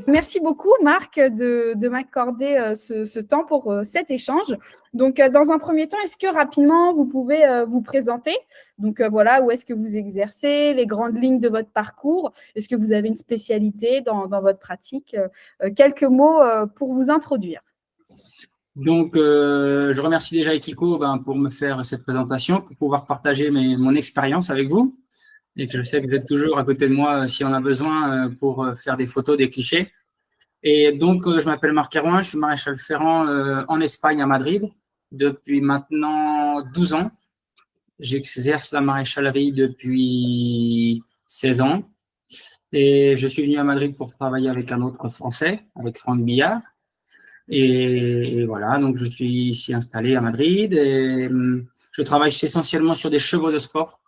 merci beaucoup, Marc, de m'accorder ce temps pour cet échange. Donc, dans un premier temps, est-ce que rapidement, vous pouvez vous présenter? Donc, voilà, où est-ce que vous exercez, les grandes lignes de votre parcours? Est-ce que vous avez une spécialité dans votre pratique? Quelques mots pour vous introduire. Donc, je remercie déjà Ekiko pour me faire cette présentation, pour pouvoir partager mon expérience avec vous. Et que je sais que vous êtes toujours à côté de moi si on a besoin pour faire des photos, des clichés. Et donc, je m'appelle Marc Herouin, je suis maréchal ferrant en Espagne, à Madrid, depuis maintenant 12 ans. J'exerce la maréchalerie depuis 16 ans. Et je suis venu à Madrid pour travailler avec un autre Français, avec Franck Billard. Et voilà, donc je suis ici installé à Madrid. Et je travaille essentiellement sur des chevaux de sport.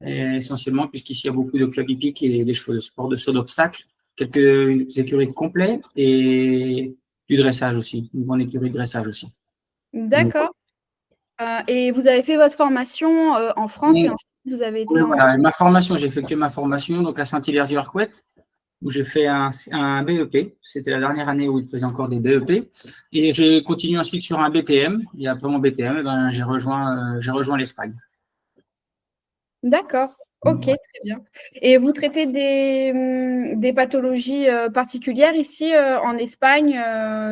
Et essentiellement, puisqu'ici, il y a beaucoup de clubs hippiques et des chevaux de sport, de saut d'obstacles, quelques écuries complets et du dressage aussi, une grande écurie de dressage aussi. D'accord. Et vous avez fait votre formation en France et ensuite vous avez été Voilà, ma formation, j'ai effectué ma formation donc à Saint-Hilaire-du-Harcouët, où j'ai fait un BEP. C'était la dernière année où il faisait encore des BEP. Et j'ai continué ensuite sur un BTM. Et après mon BTM, j'ai rejoint l'Espagne. D'accord. Ok, très bien. Et vous traitez des pathologies particulières ici en Espagne?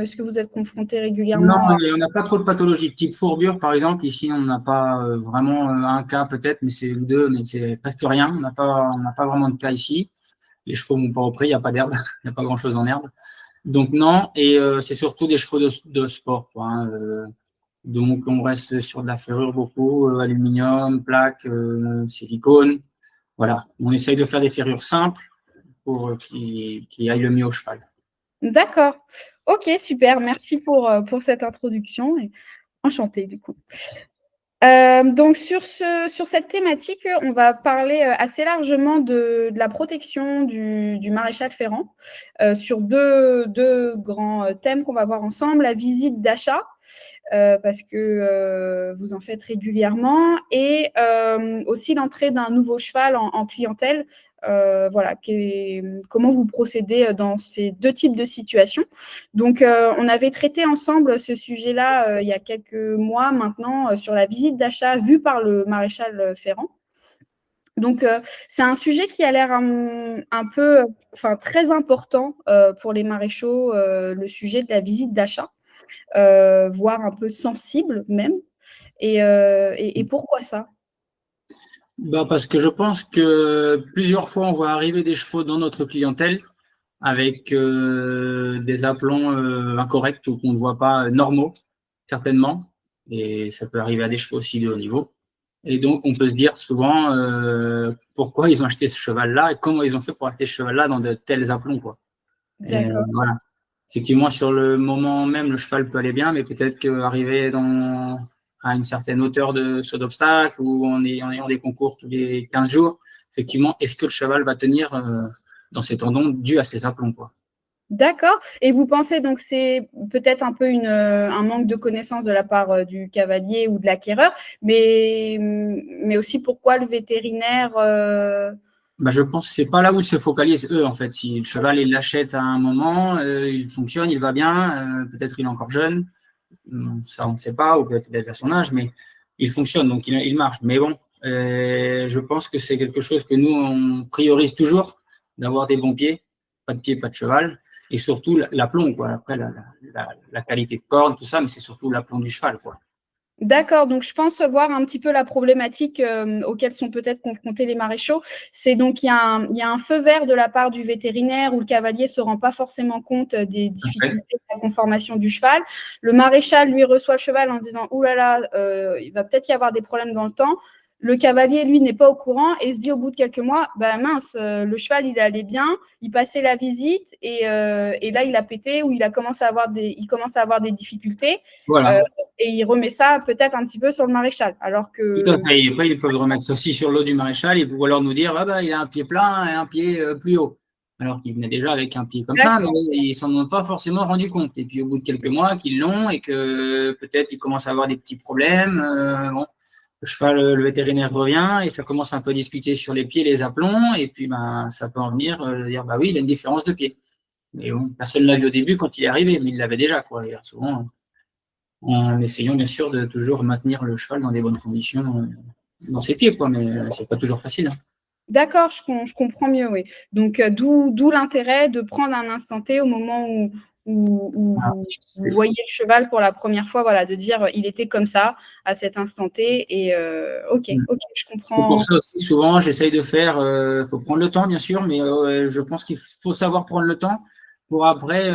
Est-ce que vous êtes confronté régulièrement? Non, on n'a pas trop de pathologies. Type fourbure, par exemple, ici, on n'a pas vraiment un cas peut-être, mais c'est deux, mais c'est presque rien. On n'a pas vraiment de cas ici. Les chevaux n'ont pas repris, il n'y a pas d'herbe, il n'y a pas grand-chose en herbe. Donc non, et c'est surtout des chevaux de sport, quoi, hein. Donc on reste sur de la ferrure beaucoup, aluminium, plaques, silicone. Voilà, on essaye de faire des ferrures simples pour qui aillent le mieux au cheval. D'accord. Ok, super. Merci pour cette introduction. Et enchantée du coup. Donc sur cette thématique, on va parler assez largement de la protection du maréchal ferrant sur deux grands thèmes qu'on va voir ensemble, la visite d'achat, parce que vous en faites régulièrement, et aussi l'entrée d'un nouveau cheval en clientèle. Voilà, comment vous procédez dans ces deux types de situations. Donc, on avait traité ensemble ce sujet-là il y a quelques mois maintenant sur la visite d'achat vue par le maréchal ferrant. Donc, c'est un sujet qui a l'air un peu, enfin, très important pour les maréchaux, le sujet de la visite d'achat, voire un peu sensible même. Et pourquoi ça? Parce que je pense que plusieurs fois, on voit arriver des chevaux dans notre clientèle avec des aplombs incorrects ou qu'on ne voit pas normaux, certainement. Et ça peut arriver à des chevaux aussi de haut niveau. Et donc, on peut se dire souvent pourquoi ils ont acheté ce cheval-là et comment ils ont fait pour acheter ce cheval-là dans de tels aplombs, quoi. Et voilà. Effectivement, sur le moment même, le cheval peut aller bien, mais peut-être qu'arriver à une certaine hauteur de saut d'obstacle ou en ayant des concours tous les 15 jours, effectivement, est-ce que le cheval va tenir dans ses tendons dû à ses aplombs, quoi. D'accord. Et vous pensez donc c'est peut-être un peu un manque de connaissance de la part du cavalier ou de l'acquéreur, mais aussi pourquoi le vétérinaire Je pense que c'est pas là où ils se focalisent eux en fait. Si le cheval il l'achète à un moment, il fonctionne, il va bien, peut-être il est encore jeune, ça on ne sait pas, ou peut-être il est à son âge, mais il fonctionne donc il marche. Mais bon, je pense que c'est quelque chose que nous on priorise toujours d'avoir des bons pieds, pas de pied, pas de cheval, et surtout l'aplomb quoi. Après la qualité de corne, tout ça, mais c'est surtout l'aplomb du cheval quoi. D'accord, donc je pense voir un petit peu la problématique auxquelles sont peut-être confrontés les maréchaux. C'est donc il y a un feu vert de la part du vétérinaire où le cavalier ne se rend pas forcément compte des difficultés de la conformation du cheval. Le maréchal, lui, reçoit le cheval en disant « Ouh là là, il va peut-être y avoir des problèmes dans le temps ». Le cavalier, lui, n'est pas au courant et se dit au bout de quelques mois, bah mince, le cheval, il allait bien, il passait la visite et là, il a pété ou il commence à avoir des difficultés. Voilà. Et il remet ça peut-être un petit peu sur le maréchal. Alors que. Tout à fait. Et après, ils peuvent remettre ça aussi sur l'eau du maréchal et ou alors nous dire il a un pied plein et un pied plus haut. Alors qu'il venait déjà avec un pied comme ça, mais ils s'en ont pas forcément rendu compte. Et puis au bout de quelques mois qu'ils l'ont et que peut-être ils commencent à avoir des petits problèmes, bon, le cheval, le vétérinaire revient et ça commence un peu à discuter sur les pieds, les aplombs, et puis ça peut en venir dire oui, il a une différence de pied. Mais bon, personne ne l'a vu au début quand il est arrivé, mais il l'avait déjà, quoi. Et souvent, en essayant bien sûr de toujours maintenir le cheval dans des bonnes conditions dans ses pieds, quoi. Mais c'est pas toujours facile, hein. D'accord, je comprends mieux, oui. Donc, d'où l'intérêt de prendre un instant T au moment où Voilà. vous voyez le cheval pour la première fois, voilà, de dire il était comme ça à cet instant T. Et ok, je Et pour comprends. ça aussi, souvent, j'essaye de faire, faut prendre le temps, bien sûr, mais je pense qu'il faut savoir prendre le temps pour après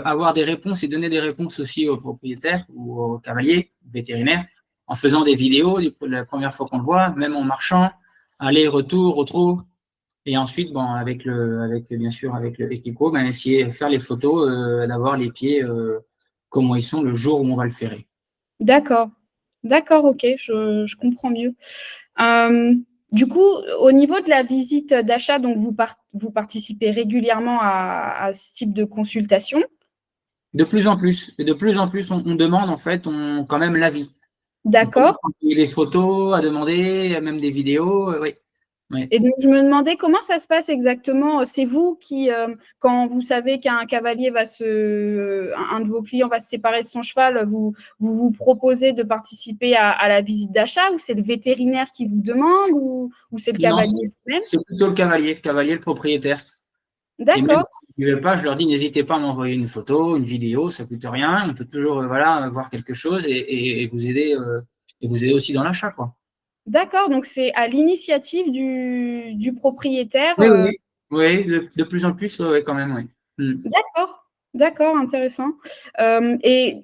avoir des réponses et donner des réponses aussi aux propriétaires ou aux cavaliers vétérinaires en faisant des vidéos la première fois qu'on le voit, même en marchant, aller, retour, au trot. Et ensuite, bon, bien sûr, avec le Ekiko, ben, essayer de faire les photos, d'avoir les pieds comment ils sont le jour où on va le ferrer. D'accord, d'accord, ok, je comprends mieux. Du coup, au niveau de la visite d'achat, donc vous participez régulièrement à ce type de consultation. De plus en plus, et de plus en plus, on demande en fait, quand même l'avis. On commence D'accord. à envoyer des photos, à demander, même des vidéos, oui. Oui. Et donc, je me demandais comment ça se passe exactement. C'est vous qui, quand vous savez qu'un cavalier un de vos clients va se séparer de son cheval, vous proposez de participer à la visite d'achat, ou c'est le vétérinaire qui vous demande, ou c'est le Non, cavalier même? c'est plutôt le cavalier, le propriétaire. Et même D'accord, si je ne vais pas, je leur dis, n'hésitez pas à m'envoyer une photo, une vidéo, ça coûte rien. On peut toujours, voilà, voir quelque chose et vous aider aussi dans l'achat, quoi. d'accord. Donc, c'est à l'initiative du propriétaire. Oui, oui, oui, de plus en plus, ouais, quand même, oui. Mm. D'accord, d'accord, intéressant. Et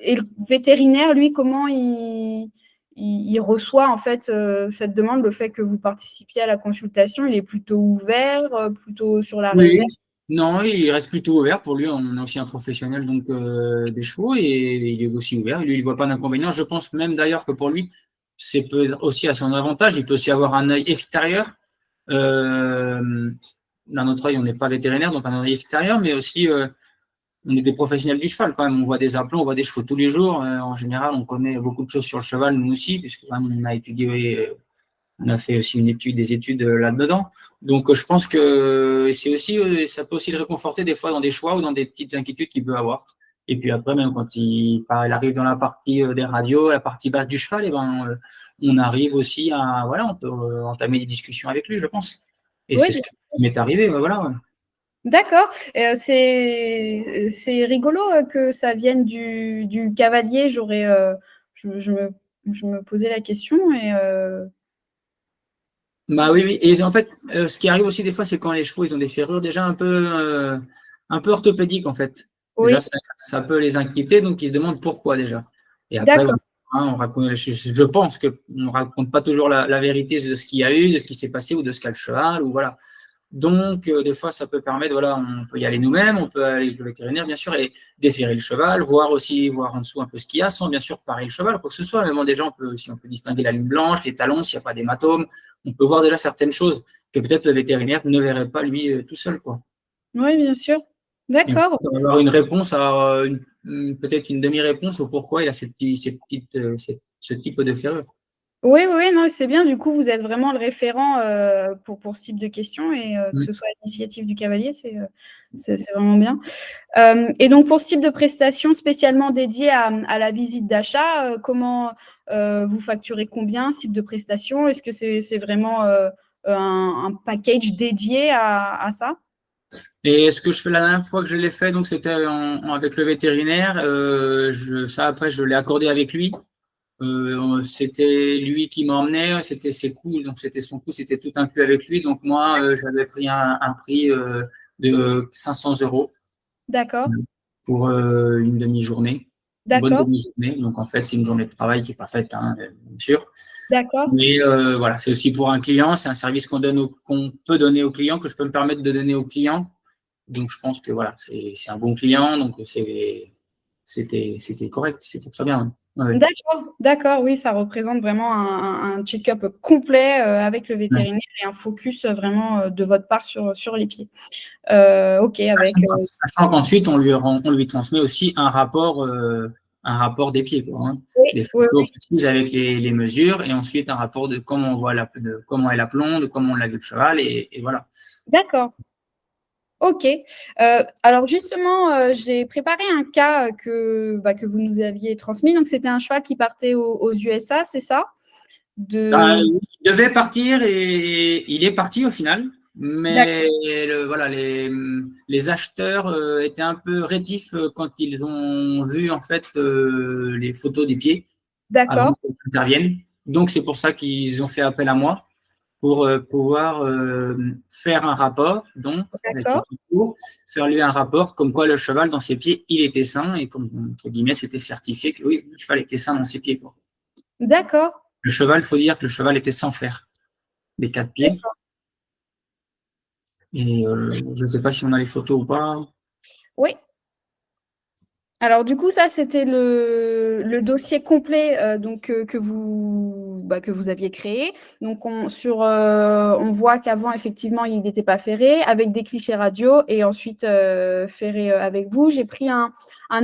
le vétérinaire, lui, comment il reçoit en fait cette demande, le fait que vous participiez à la consultation? Il est plutôt ouvert, plutôt sur la Oui, réserve? non, il reste plutôt ouvert. Pour lui, on est aussi un professionnel donc des chevaux et il est aussi ouvert. Lui, il voit pas d'inconvénient. Je pense même d'ailleurs que pour lui, c'est peut être aussi à son avantage. Il peut aussi avoir un œil extérieur. D'un autre œil, on n'est pas vétérinaire, donc un œil extérieur, mais aussi on est des professionnels du cheval quand même. On voit des aplomb, on voit des chevaux tous les jours. En général, on connaît beaucoup de choses sur le cheval, nous aussi, puisque quand même, on a étudié on a fait aussi des études là-dedans. Donc, je pense que c'est aussi, ça peut aussi le réconforter des fois dans des choix ou dans des petites inquiétudes qu'il peut avoir. Et puis après, même quand il arrive dans la partie des radios, la partie basse du cheval, et ben, on arrive aussi à, voilà, on peut entamer des discussions avec lui, je pense. Et Oui, c'est ce qui m'est arrivé, voilà. Ouais. d'accord. C'est rigolo que ça vienne du cavalier. Je me posais la question et Bah oui, oui. Et en fait, ce qui arrive aussi des fois, c'est quand les chevaux, ils ont des ferrures déjà un peu orthopédiques, en fait. Déjà, oui, ça peut les inquiéter, donc ils se demandent pourquoi déjà. Et après, bon, d'accord. hein, on raconte, je pense que on raconte pas toujours la vérité de ce qu'il y a eu, de ce qui s'est passé ou de ce qu'a le cheval, ou voilà. Donc, des fois, ça peut permettre, voilà, on peut y aller nous-mêmes, on peut aller avec le vétérinaire, bien sûr, et déférer le cheval, voir en dessous un peu ce qu'il y a, sans bien sûr parer le cheval, quoi que ce soit. Même déjà, si on peut distinguer la ligne blanche, les talons, s'il n'y a pas d'hématome, on peut voir déjà certaines choses que peut-être le vétérinaire ne verrait pas lui tout seul, quoi. Oui, bien sûr. Et D'accord. on va avoir une réponse à peut-être une demi-réponse au pourquoi il a ce type de ferrure. Oui, oui, oui, non, c'est bien. Du coup, vous êtes vraiment le référent pour ce type de questions, et que ce soit à l'initiative du cavalier, c'est vraiment bien. Et donc, pour ce type de prestation spécialement dédiée à la visite d'achat, comment vous facturez combien ce type de prestation? Est-ce que c'est vraiment un package dédié à ça? Et ce que je fais la dernière fois que je l'ai fait, donc c'était avec le vétérinaire. Ça après, je l'ai accordé avec lui. C'était lui qui m'emmenait, c'était ses coûts, donc c'était son coût, c'était tout inclus avec lui. Donc moi, j'avais pris un prix de 500 euros D'accord, pour une demi-journée, une bonne d'accord, demi-journée. Donc en fait, c'est une journée de travail qui est pas faite, hein, bien sûr. d'accord. Mais voilà, c'est aussi pour un client, c'est un service qu'on peut donner au client, que je peux me permettre de donner au client. Donc je pense que voilà, c'est un bon client, donc c'était correct, c'était très bien. Ouais, ouais. D'accord, d'accord, oui, ça représente vraiment un check-up complet avec le Ouais. vétérinaire, et un focus vraiment de votre part sur les pieds. Ok, avec. Sachant qu'ensuite, on lui transmet aussi un rapport des pieds, quoi, hein. Oui, Des oui, photos oui, précises avec les mesures, et ensuite un rapport de comment on voit de comment est l'aplomb, de comment on l'a vu le cheval, et voilà. d'accord. Ok. Alors justement, j'ai préparé un cas que vous nous aviez transmis. Donc c'était un cheval qui partait aux USA, c'est ça? De... Il devait partir et il est parti au final, mais D'accord. voilà, les acheteurs étaient un peu rétifs quand ils ont vu en fait les photos des pieds avant D'accord. que j'intervienne. Donc c'est pour ça qu'ils ont fait appel à moi pour pouvoir faire un rapport, donc avec D'accord. Equipo, faire lui un rapport comme quoi le cheval dans ses pieds, il était sain et comme entre guillemets c'était certifié que oui, le cheval était sain dans ses pieds, quoi. D'accord. Le cheval, il faut dire que le cheval était sans fer des quatre pieds. Et je ne sais pas si on a les photos ou pas. Oui. Alors du coup, ça, c'était le dossier complet que vous aviez créé. Donc on voit qu'avant, effectivement, il n'était pas ferré, avec des clichés radio et ensuite ferré avec vous. J'ai pris un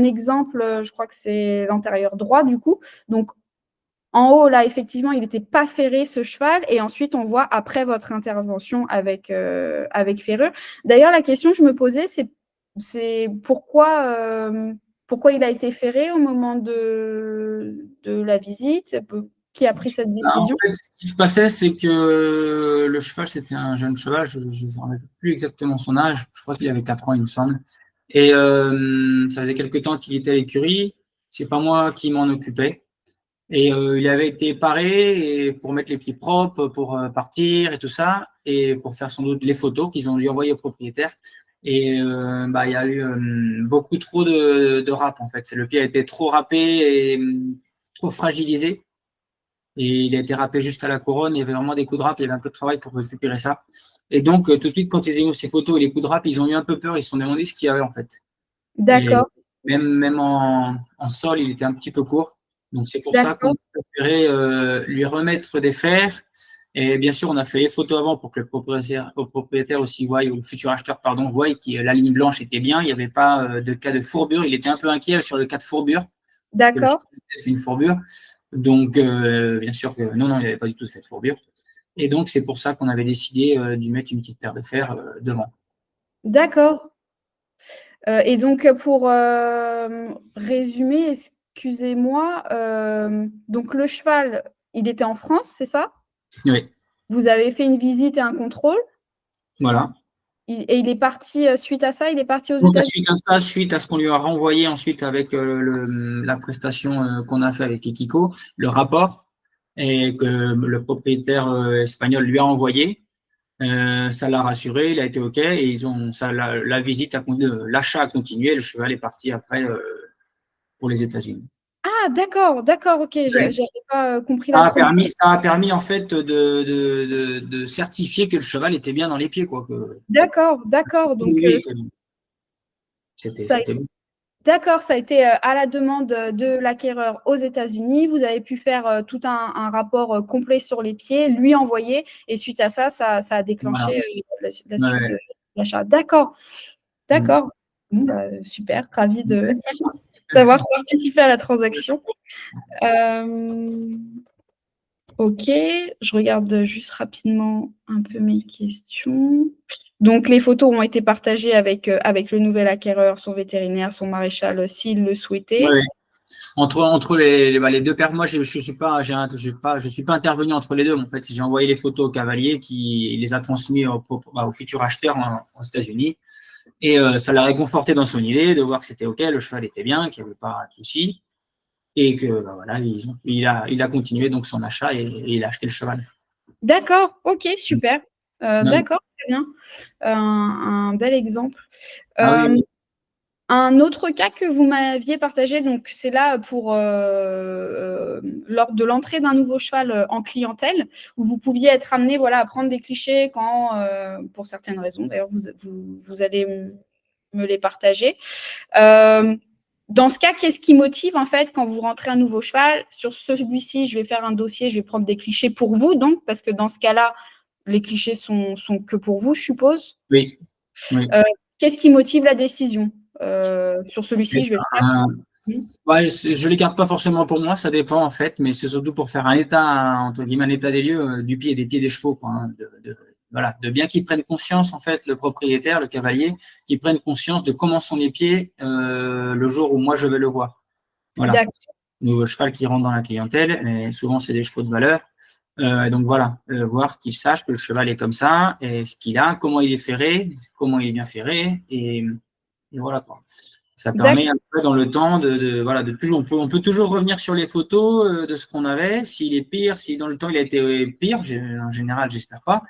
exemple, je crois que c'est l'antérieur droit du coup. Donc en haut, là, effectivement, il n'était pas ferré, ce cheval. Et ensuite, on voit après votre intervention avec ferrure. D'ailleurs, la question que je me posais, c'est pourquoi il a été ferré au moment de la visite? Qui a pris cette En décision? fait, ce qui se passait, c'est que le cheval, c'était un jeune cheval. Je ne me rappelle plus exactement son âge. Je crois qu'il avait 4 ans, il me semble. Et ça faisait quelque temps qu'il était à l'écurie. C'est pas moi qui m'en occupais. Et il avait été paré et pour mettre les pieds propres, pour partir et tout ça, et pour faire sans doute les photos qu'ils ont lui envoyées au propriétaire. Et bah, il y a eu beaucoup trop de râpes en fait. Le pied a été trop râpé et trop fragilisé. Et il a été râpé jusqu'à la couronne. Il y avait vraiment des coups de râpe. Il y avait un peu de travail pour récupérer ça. Et donc, tout de suite, quand ils ont eu ces photos et les coups de râpe, ils ont eu un peu peur. Ils se sont demandé ce qu'il y avait en fait. Et D'accord, même en sol, il était un petit peu court. Donc c'est pour ça qu'on d'accord, a préféré lui remettre des fers. Et bien sûr, on a fait les photos avant pour que le propriétaire aussi voie, ou le futur acheteur, pardon, voie que la ligne blanche était bien. Il n'y avait pas de cas de fourbure. Il était un peu inquiet sur le cas de fourbure, que le chien d'accord, fait une fourbure. Donc, bien sûr que non, il n'avait pas du tout fait de fourbure. Et donc, c'est pour ça qu'on avait décidé de lui mettre une petite paire de fers devant. d'accord. Et donc, pour résumer, excusez-moi, donc le cheval, il était en France, c'est ça? Oui, Vous avez fait une visite et un contrôle, voilà. et il est parti, suite à ça, il est parti aux Donc, États-Unis? suite à ce qu'on lui a renvoyé ensuite avec la prestation qu'on a fait avec Ekiko, le rapport, et que le propriétaire espagnol lui a envoyé, ça l'a rassuré, il a été OK, et la visite l'achat a continué, le cheval est parti après pour les États-Unis. Ah, d'accord, d'accord, ok, Oui. j'avais pas compris la chronologie. Ça a permis en fait de certifier que le cheval était bien dans les pieds, quoi. D'accord, d'accord, donc Oui, ça, c'était bon. d'accord, ça a été à la demande de l'acquéreur aux États-Unis. Vous avez pu faire tout un rapport complet sur les pieds, lui envoyer, et suite à ça, ça a Voilà. déclenché la suite Ouais. de l'achat. D'accord, Mm. d'accord. Bon, bah, super, ravi d'avoir participé à la transaction. Euh, ok, je regarde juste rapidement un peu mes questions. Donc, les photos ont été partagées avec le nouvel acquéreur, son vétérinaire, son maréchal, s'il le souhaitait. Ouais. Entre les deux paires, moi je suis pas, je suis pas intervenu entre les deux. En fait, j'ai envoyé les photos au cavalier qui les a transmis au futur acheteur aux États-Unis et ça l'a réconforté dans son idée de voir que c'était OK, le cheval était bien, qu'il n'y avait pas de souci et que bah, voilà, il a continué donc son achat et il a acheté le cheval. D'accord, ok, super. Ouais. D'accord, très bien. Un bel exemple. Ah oui, Euh, oui. un autre cas que vous m'aviez partagé, donc c'est là pour lors de l'entrée d'un nouveau cheval en clientèle, où vous pouviez être amené voilà, à prendre des clichés quand, pour certaines raisons, d'ailleurs vous allez me les partager. Euh, Dans ce cas, qu'est-ce qui motive en fait quand vous rentrez un nouveau cheval? Sur celui-ci, je vais faire un dossier, je vais prendre des clichés pour vous, donc, parce que dans ce cas-là, les clichés sont que pour vous, je suppose. Oui, oui. Qu'est-ce qui motive la décision? Sur Et celui-ci, je vais le faire. ben, ouais, je les garde pas forcément pour moi, ça dépend en fait, mais c'est surtout pour faire un état, entre guillemets, un état des lieux des pieds des chevaux, quoi, hein, voilà, de bien qu'il prenne conscience, en fait, le propriétaire, le cavalier, qu'il prenne conscience de comment sont les pieds le jour où moi je vais le voir. Voilà. D'accord. Nos cheval qui rentre dans la clientèle, et souvent c'est des chevaux de valeur. Donc voilà, voir qu'il sache que le cheval est comme ça, et ce qu'il a, comment il est ferré, comment il est bien ferré, et voilà quoi. Ça permet un peu dans le temps voilà, de toujours, on peut toujours revenir sur les photos de ce qu'on avait, s'il est pire, si dans le temps il a été pire, en général j'espère pas,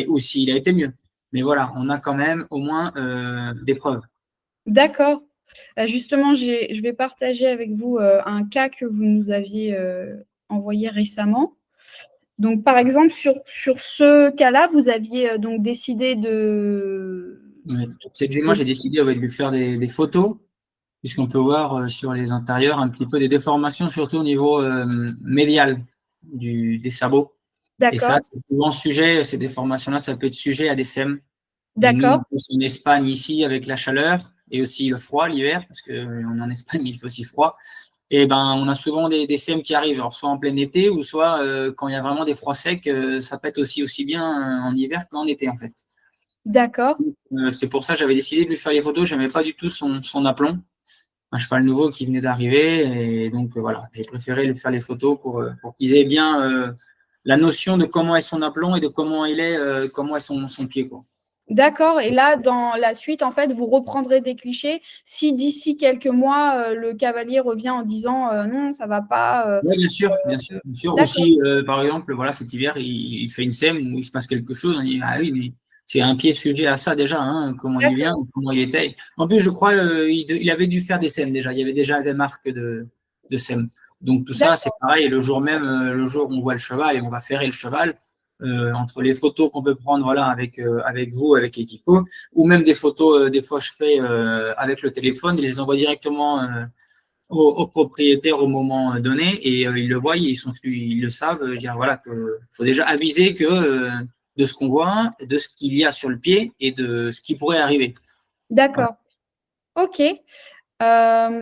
ou s'il a été mieux. Mais voilà, on a quand même au moins des preuves. D'accord. Justement, je vais partager avec vous un cas que vous nous aviez envoyé récemment. Donc, par exemple, sur ce cas-là, vous aviez donc décidé de… Moi j'ai décidé de lui faire des photos, puisqu'on peut voir sur les intérieurs un petit peu des déformations, surtout au niveau médial des sabots. Et ça, D'accord, c'est souvent sujet, ces déformations-là, ça peut être sujet à des SEM. Et nous, d'accord, en plus, en Espagne, ici, avec la chaleur et aussi le froid l'hiver, parce qu'on est en Espagne, mais il fait aussi froid, et ben, on a souvent des SEM qui arrivent, alors soit en plein été, ou soit quand il y a vraiment des froids secs, ça pète aussi bien en hiver qu'en été, en fait. d'accord, C'est pour ça que j'avais décidé de lui faire les photos, j'aimais pas du tout son aplomb, un cheval nouveau qui venait d'arriver, et donc voilà, j'ai préféré lui faire les photos pour qu'il ait bien la notion de comment est son aplomb et de comment est son pied, quoi. d'accord. Et là, dans la suite, en fait, vous reprendrez des clichés. Si d'ici quelques mois, le cavalier revient en disant non, ça va pas. Oui, bien sûr, bien sûr, bien sûr. Ou D'accord, si, par exemple, voilà, cet hiver, il fait une sème où il se passe quelque chose, on dit, ah oui, mais c'est un pied sujet à ça déjà, hein, comment il vient, d'accord, comment il était. En plus, je crois, il avait dû faire des sèmes déjà. Il y avait déjà des marques de sèmes. Donc tout ça, c'est d'accord, pareil. Le jour même, le jour où on voit le cheval et on va ferrer le cheval, entre les photos qu'on peut prendre, voilà, avec vous, avec Ekiko, ou même des photos, des fois je fais avec le téléphone, il les envoie directement au propriétaire au moment donné, et ils le voient, ils le savent, dire voilà que faut déjà aviser que de ce qu'on voit, de ce qu'il y a sur le pied et de ce qui pourrait arriver. Voilà. d'accord. Ok.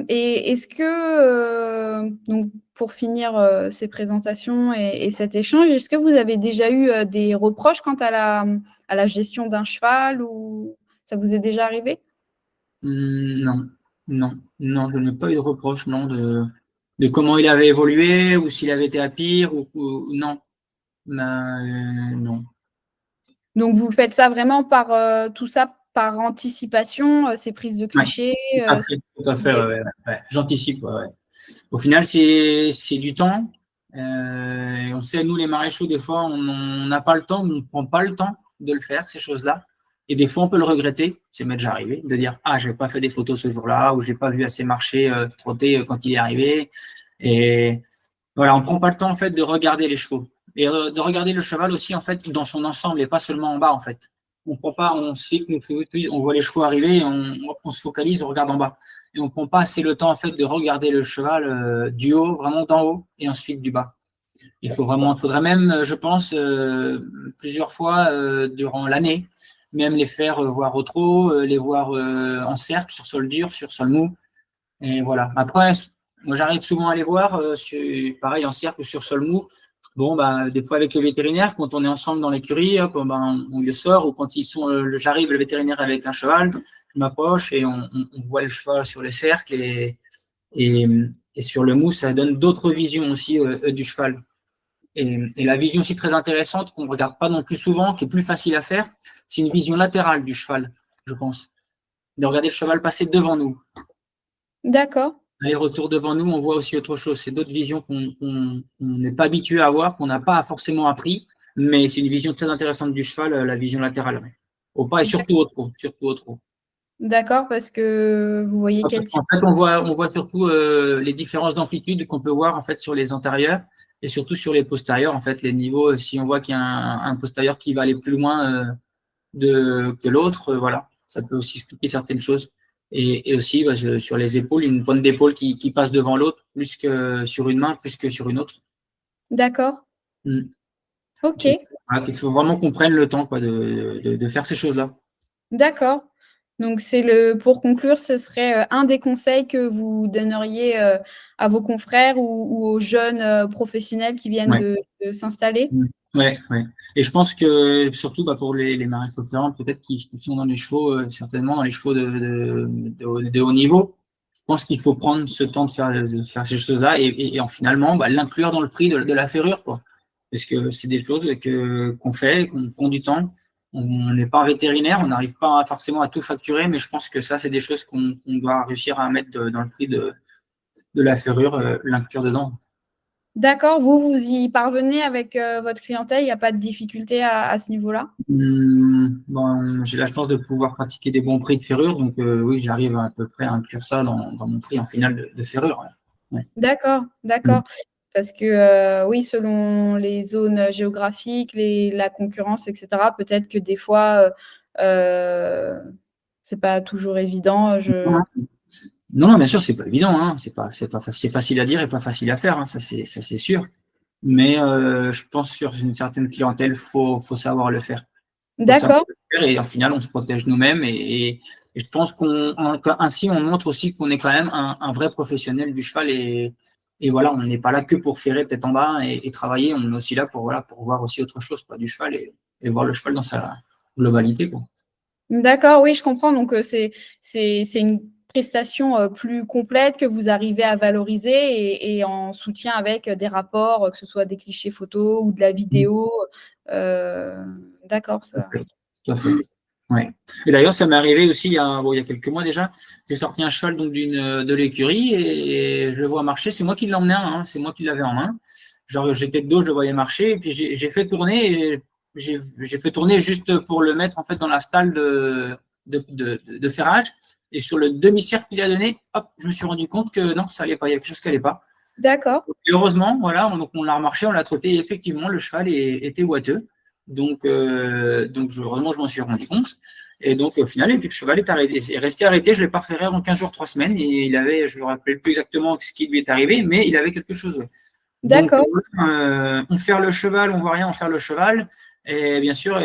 Et est-ce que, donc pour finir ces présentations et cet échange, est-ce que vous avez déjà eu des reproches quant à la gestion d'un cheval ou ça vous est déjà arrivé? Non, non, non, je n'ai pas eu de reproche, non, de comment il avait évolué ou s'il avait été à pire non. Non. Donc vous faites ça vraiment par tout ça par anticipation, ces prises de Ouais, clichés, tout à fait, ouais, ouais, ouais. J'anticipe, ouais, ouais. Au final, c'est du temps. On sait, nous, les maréchaux, des fois, on n'a pas le temps, on ne prend pas le temps de le faire, ces choses-là. Et des fois, on peut le regretter. C'est m'est déjà arrivé de dire, ah, je n'ai pas fait des photos ce jour-là, ou je n'ai pas vu assez marcher, trotter quand il est arrivé. Et voilà, on prend pas le temps, en fait, de regarder les chevaux. Et de regarder le cheval aussi, en fait, dans son ensemble et pas seulement en bas, en fait. On prend pas, on se fait, on voit les chevaux arriver, et on se focalise, on regarde en bas. Et on prend pas assez le temps, en fait, de regarder le cheval du haut, vraiment d'en haut, et ensuite du bas. Il faudrait même, je pense, plusieurs fois durant l'année, même les faire voir au trot, les voir en cercle, sur sol dur, sur sol mou. Et voilà. Après, moi, j'arrive souvent à les voir, pareil, en cercle ou sur sol mou. Bon, bah, des fois avec le vétérinaire, quand on est ensemble dans l'écurie, hop, ben, on le sort, ou quand ils sont, j'arrive, le vétérinaire avec un cheval, je m'approche et on voit le cheval sur les cercles et, et sur le mou, ça donne d'autres visions aussi du cheval. Et la vision aussi très intéressante, qu'on ne regarde pas non plus souvent, qui est plus facile à faire, c'est une vision latérale du cheval, je pense. De regarder le cheval passer devant nous. D'accord, Aller-retour devant nous, on voit aussi autre chose. C'est d'autres visions qu'on n'est pas habitué à voir, qu'on n'a pas forcément appris, mais c'est une vision très intéressante du cheval, la vision latérale. Ouais. Au pas et surtout au trot, surtout au trot. d'accord, parce que vous voyez quel Parce type. qu'en fait, on voit surtout les différences d'amplitude qu'on peut voir en fait sur les antérieurs et surtout sur les postérieurs. En fait, les niveaux, si on voit qu'il y a un postérieur qui va aller plus loin que l'autre, voilà, ça peut aussi expliquer certaines choses. Et aussi bah, sur les épaules, une pointe d'épaule qui passe devant l'autre plus que sur une main, plus que sur une autre. D'accord, Mm. ok. Voilà, il faut vraiment qu'on prenne le temps quoi, de faire ces choses-là. D'accord. Donc pour conclure, ce serait, un des conseils que vous donneriez, à vos confrères ou aux jeunes, professionnels qui viennent Ouais. de s'installer? Ouais, ouais. Et je pense que surtout pour les maréchaux ferrants, peut-être qui sont dans les chevaux, certainement dans les chevaux de haut niveau, je pense qu'il faut prendre ce temps de faire ces choses-là et en finalement l'inclure dans le prix de la ferrure, quoi. Parce que c'est des choses qu'on fait, qu'on prend du temps. On n'est pas vétérinaire, on n'arrive pas forcément à tout facturer, mais je pense que ça, c'est des choses qu'on doit réussir à mettre dans le prix de la ferrure, l'inclure dedans. D'accord, vous y parvenez avec votre clientèle, il n'y a pas de difficulté à ce niveau-là? Bon, j'ai la chance de pouvoir pratiquer des bons prix de ferrure, donc oui, j'arrive à peu près à inclure ça dans mon prix en finale de ferrure. Ouais. D'accord, Mm. d'accord. Parce que oui, selon les zones géographiques, la concurrence, etc., peut-être que des fois, c'est pas toujours évident. Non, non, bien sûr, c'est pas évident, hein. C'est facile à dire et pas facile à faire, hein, ça c'est sûr. Mais je pense sur une certaine clientèle, faut savoir le faire. Faut savoir D'accord, le faire et en final, on se protège nous-mêmes et je pense ainsi on montre aussi qu'on est quand même un vrai professionnel du cheval et voilà, on n'est pas là que pour ferrer tête en bas et travailler, on est aussi là pour voilà pour voir aussi autre chose quoi, du cheval et voir le cheval dans sa globalité quoi. d'accord, oui, je comprends. Donc, c'est une prestation plus complète que vous arrivez à valoriser et en soutien avec des rapports, que ce soit des clichés photos ou de la Mmh. vidéo. Euh, d'accord, Tout à ça. fait. Tout à fait. Ouais. Et d'ailleurs, ça m'est arrivé aussi il y a quelques mois déjà. J'ai sorti un cheval donc de l'écurie et je le vois marcher. C'est moi qui l'emmenais en main, c'est moi qui l'avais en main. Genre, j'étais de dos, je le voyais marcher et puis j'ai fait tourner et j'ai fait tourner juste pour le mettre en fait dans la stalle de ferrage. Et sur le demi-cercle qu'il a donné, hop, je me suis rendu compte que non, ça allait pas. Il y a quelque chose qui allait pas. D'accord, Et heureusement, voilà, donc on l'a remarché, on l'a trotté. Et effectivement, le cheval était boiteux. Donc vraiment, je m'en suis rendu compte. Et donc, au final, et puis le cheval est resté arrêté. Je l'ai pas refait en 15 jours, 3 semaines. Et je ne me rappelle plus exactement ce qui lui est arrivé, mais il avait quelque chose. Ouais. Donc, d'accord, on fait le cheval, on voit rien, on fait le cheval. Et bien sûr,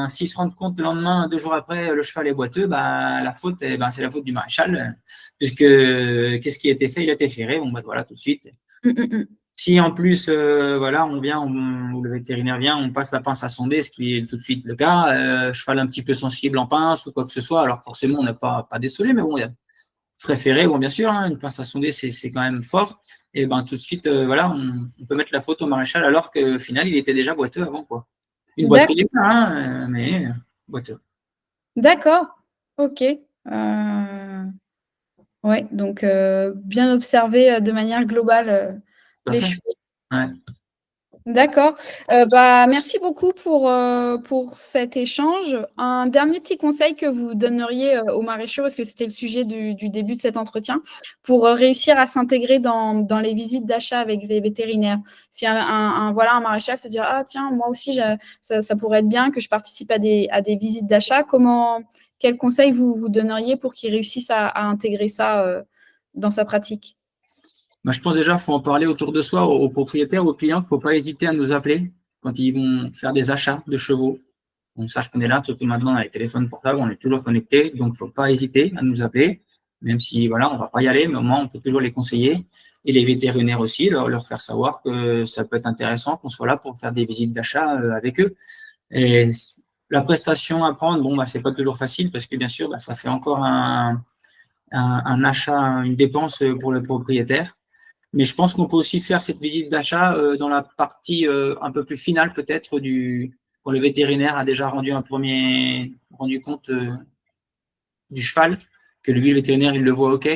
s'ils se rendent compte le lendemain, 2 jours après, le cheval est boiteux, la faute, c'est la faute du maréchal, puisque qu'est-ce qui a été fait? Il a été ferré. Bon, voilà, tout de suite. Mm, mm, mm. Si en plus, voilà, ou le vétérinaire vient, on passe la pince à sonder, ce qui est tout de suite le cas, cheval un petit peu sensible en pince ou quoi que ce soit, alors forcément, on n'a pas désolé, mais bon, il y a préféré, bon, bien sûr, hein, une pince à sonder, c'est quand même fort. Et tout de suite, voilà, on peut mettre la faute au maréchal alors qu'au final, il était déjà boiteux avant, quoi. Une boiterie, D'ac- ça, hein, mais boiteux. D'accord, ok. Euh, ouais, donc bien observer de manière globale Tout à les fait. chevaux. Ouais. D'accord. Merci beaucoup pour cet échange. Un dernier petit conseil que vous donneriez aux maréchaux, parce que c'était le sujet du début de cet entretien, pour réussir à s'intégrer dans les visites d'achat avec les vétérinaires. Si voilà, un maréchal se dit, ah tiens, moi aussi, ça pourrait être bien que je participe à des visites d'achat, quel conseil vous donneriez pour qu'il réussisse à intégrer ça dans sa pratique? Je pense déjà qu'il faut en parler autour de soi, aux propriétaires, aux clients, qu'il ne faut pas hésiter à nous appeler quand ils vont faire des achats de chevaux. On sache qu'on est là, surtout maintenant avec les téléphones portables, on est toujours connecté, donc il ne faut pas hésiter à nous appeler, même si voilà, on ne va pas y aller, mais au moins on peut toujours les conseiller. Et les vétérinaires aussi, leur faire savoir que ça peut être intéressant qu'on soit là pour faire des visites d'achat avec eux. Et la prestation à prendre, bon, c'est pas toujours facile parce que bien sûr, ça fait encore un achat, une dépense pour le propriétaire. Mais je pense qu'on peut aussi faire cette visite d'achat dans la partie un peu plus finale peut-être quand le vétérinaire a déjà rendu compte du cheval, que lui, le vétérinaire, il le voit OK.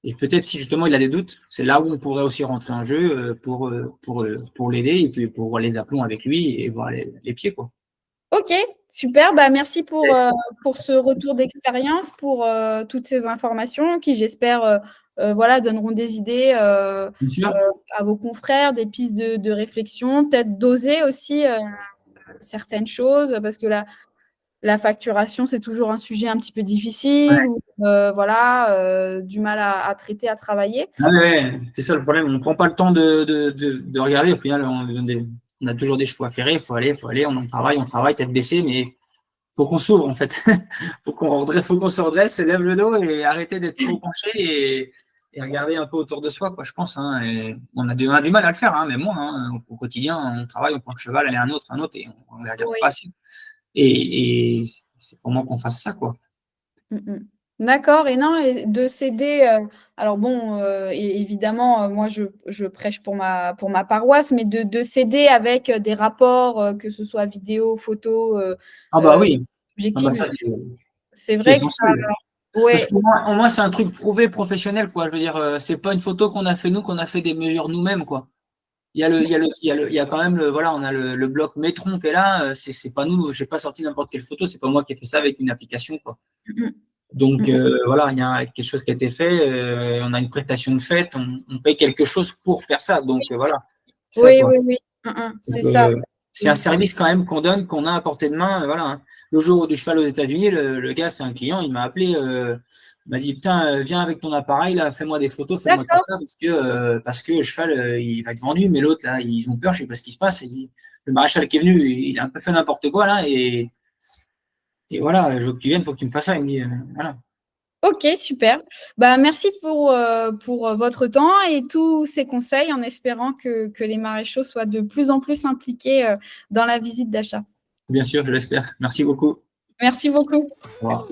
Et peut-être si justement il a des doutes, c'est là où on pourrait aussi rentrer en jeu pour l'aider et puis pour voir les aplombs avec lui et voir les pieds, quoi. Ok, super. Merci pour ce retour d'expérience, pour toutes ces informations qui, j'espère, voilà, donneront des idées Bien sûr. à vos confrères, des pistes de réflexion, peut-être d'oser aussi certaines choses, parce que la facturation, c'est toujours un sujet un petit peu difficile, ou voilà, du mal à traiter, à travailler. Ah ouais, c'est ça le problème. On ne prend pas le temps de regarder. Au final, on a toujours des chevaux à ferrer. Il faut aller. On travaille, tête baissée, mais faut qu'on s'ouvre en fait. Faut qu'on se redresse, se lève le dos et arrêter d'être trop penché et regarder un peu autour de soi, quoi, je pense. Hein, et on a du mal à le faire, hein, mais moi, hein, au quotidien, on travaille, on prend le cheval, aller à un autre, et on ne les regarde pas Oui. assez. Et c'est pour moi qu'on fasse ça, quoi. D'accord, et non, et de s'aider, alors bon, et évidemment, moi je prêche pour ma paroisse, mais de s'aider avec des rapports, que ce soit vidéo, photo, Ah bah oui, ah bah objectifs, ça, c'est c'est vrai que ça, essentiel. Parce ouais, qu'au moins, au moins c'est un truc prouvé professionnel, quoi. Je veux dire, c'est pas une photo qu'on a fait nous, qu'on a fait des mesures nous-mêmes, quoi. Il y a quand même voilà, on a le bloc Métron qui est là, c'est pas nous, j'ai pas sorti n'importe quelle photo, c'est pas moi qui ai fait ça avec une application, quoi. mmh Donc mh. voilà, il y a quelque chose qui a été fait, on a une prestation de fait, on paye quelque chose pour faire ça. Donc voilà, ça Oui, quoi. oui, oui, Donc, c'est ça. c'est un service quand même qu'on donne, qu'on a à portée de main. Voilà, hein. Le jour du cheval aux États-Unis, le gars, c'est un client, il m'a appelé, il m'a dit putain, viens avec ton appareil là, fais-moi des photos, fais-moi tout D'accord. ça parce que le cheval il va être vendu, mais l'autre là, ils ont peur, je sais pas ce qui se passe. Le maréchal qui est venu, il a un peu fait n'importe quoi là et voilà, je veux que tu viennes, faut que tu me fasses ça. Il me dit voilà. OK, super. Bah, merci pour, votre temps et tous ces conseils, en espérant que les maréchaux soient de plus en plus impliqués, dans la visite d'achat. Bien sûr, je l'espère. Merci beaucoup. Merci beaucoup. Au revoir.